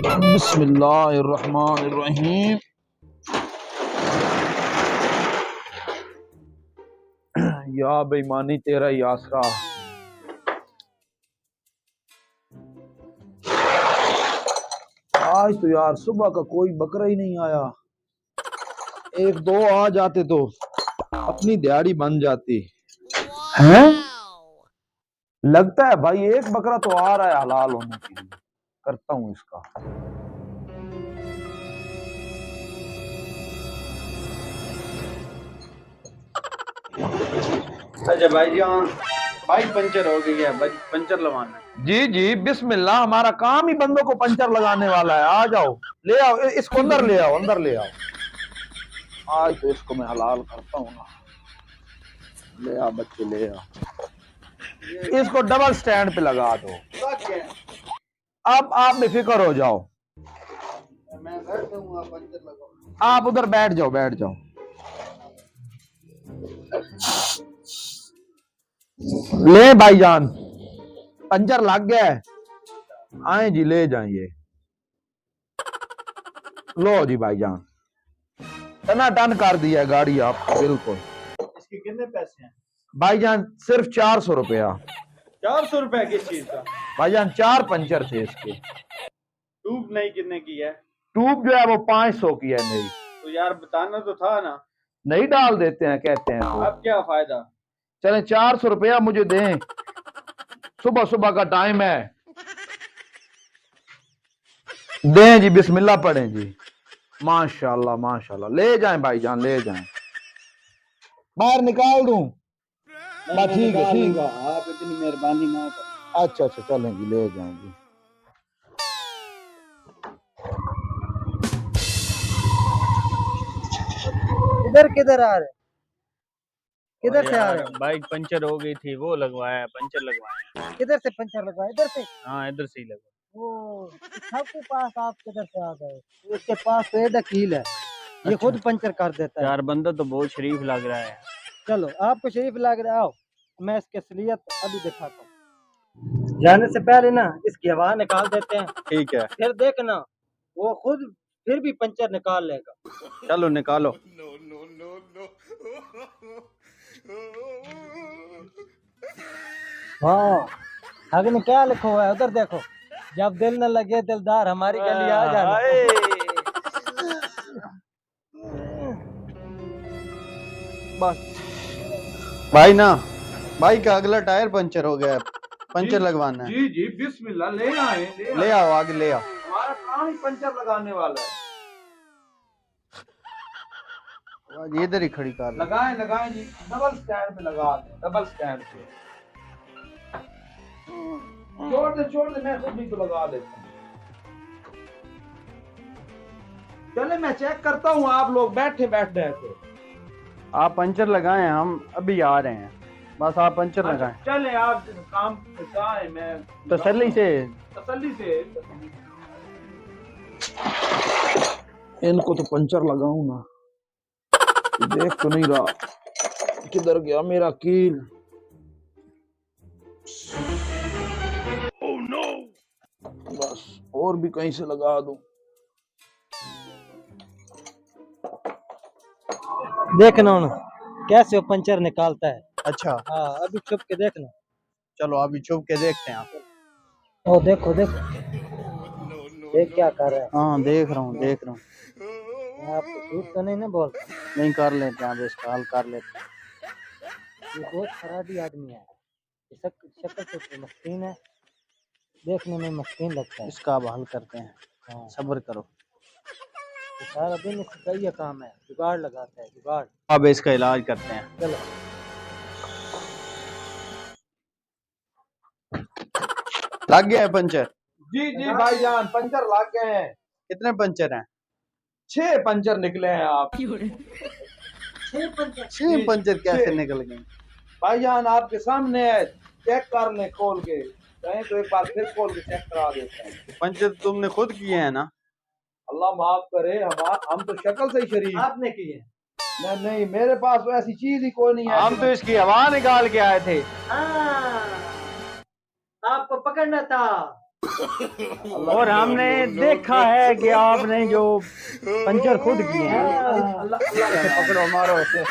बिस्मिल्लाहिर्रहमानिर्रहीम। या बेईमानी तेरा ही आसरा। आज तो यार सुबह का कोई बकरा ही नहीं आया। एक दो आ जाते तो अपनी दिहाड़ी बन जाती है। लगता है भाई एक बकरा तो आ रहा है हलाल होने के लिए। करता हूँ इसका। अच्छा भाईजान, बाइक पंचर हो गई है, पंचर लगवाना है। जी जी बिस्मिल्लाह, हमारा काम ही बंदों को पंचर लगाने वाला है। आ जाओ, ले आओ इसको, अंदर ले आओ, अंदर ले आओ। आज तो इसको मैं हलाल करता हूँ ना। ले आओ बच्चे, ले आओ। इसको डबल स्टैंड पे लगा दो। अब आप बेफिक्र हो जाओ। मैं घर दूंगा, पंचर लगाओ। आप उधर बैठ जाओ, बैठ जाओ। ले भाईजान, पंचर लग गया है। आए जी, ले जाइए। लो जी भाईजान, टना टन कर दिया गाड़ी आपको बिल्कुल। इसके कितने पैसे हैं भाईजान? सिर्फ 400 रुपया। 400 रुपए किस चीज का? भाईजान 4 पंचर थे इसके। ट्यूब नहीं कितने की है? ट्यूब जो है वो 500 की है मेरी। तो यार बताना तो था ना। नहीं डाल देते हैं कहते हैं तो। अब क्या फायदा? चले 400 रुपया मुझे दें, सुबह सुबह का टाइम है। दें जी, बिस्मिल्लाह पढ़ें जी। माशाल्लाह माशाल्लाह। ले जाएं भाईजान, ले जाएं। बाहर निकाल दूं? ठीक है, ठीक है। आप इतनी मेहरबानी ना करें। अच्छा अच्छा, चलें जी, ले जाएं जी। इधर किधर आ रहे? किधर से आ रहे हो? बाइक पंचर हो गई थी, वो लगवाया, पंचर लगवाया। किधर से पंचर लगा? इधर से? हाँ, इधर से ही लगवा। वो सबके पास आप किधर से आ गए? इसके पास तो वकील है, ये खुद पंचर कर देता है। यार बंदा तो बहुत शरीफ लग रहा है। चलो, आपको शरीफ लग रहा है, आओ मैं इसकी असलियत अभी दिखाता हूँ। जाने से पहले ना इसकी हवा निकाल देते हैं, ठीक है, फिर देखना वो खुद फिर भी पंचर निकाल लेगा। चलो निकालो। हाँ, आगे में क्या लिखा हुआ है उधर देखो। जब दिल न लगे दिलदार हमारी गली आ जाना। बस भाई ना, बाइक का अगला टायर पंचर हो गया है, पंचर लगवाना है। जी जी बिस्मिल्लाह, ले आए, ले आओ, आगे ले आओ। हमारा काम ही पंचर लगाने वाला है। ये इधर ही खड़ी कार लगा। लगाएं लगाएं जी, डबल स्टैंड पे लगा दें, डबल स्टैंड पे। छोड़ दे, मैं खुद ही तो लगा देता हूँ। चले मैं चेक करता हूँ, आप लोग बैठे बैठे थे। आप पंचर लगाएं, हम अभी आ रहे हैं। बस आप पंचर लगाएं। चले आप काम कहाँ है? मैं तसल्ली से। तसल्ली से। इनको तो पंचर लगाऊं ना, देख तो नहीं रहा किधर गया मेरा कील। ओह नो, बस और भी कहीं से लगा दूं। देखना ना कैसे वो पंचर निकालता है। अच्छा, हाँ, अभी छुप के देखना। चलो अभी छुप के देखते हैं आप। ओ देखो देखो, देख क्या कर रहा है। हाँ, देख रहा हूँ, देख रहा हूँ। आपको झूठ तो नहीं ना बोल? नहीं, कर लेते हैं, अब इसका हल कर लेते हैं। ये बहुत खराबी आदमी है, शक्ल से तो मस्कीन है, देखने में मस्कीन लगता है। इसका अब हल करते हैं। हाँ, सब्र करो। तो सारा दिन इसका ये काम है, जुगाड़ लगाता है, जुगाड़। अब इसका इलाज करते हैं। चलो लग गया है पंचर? जी जी भाईजान, पंचर लग गए हैं। कितने पंचर हैं? 6 पंचर निकले हैं आप। 6 पंचर कैसे निकल गए? भाईजान आपके सामने है, चेक कर ले खोल के। कहीं तो एक बार फिर खोल के चेक करा देते हैं। पंचर तुमने खुद किए हैं ना? अल्लाह माफ करे, हम तो शक्ल से ही शरीफ। आपने किए? नहीं, मेरे पास तो ऐसी चीज ही कोई नहीं है। हम तो इसकी हवा निकाल के आए थे। हाँ, आपको पकड़ना था। और हमने देखा है कि आपने जो पंचर खुद किए हैं। पकड़ो मारो इसे।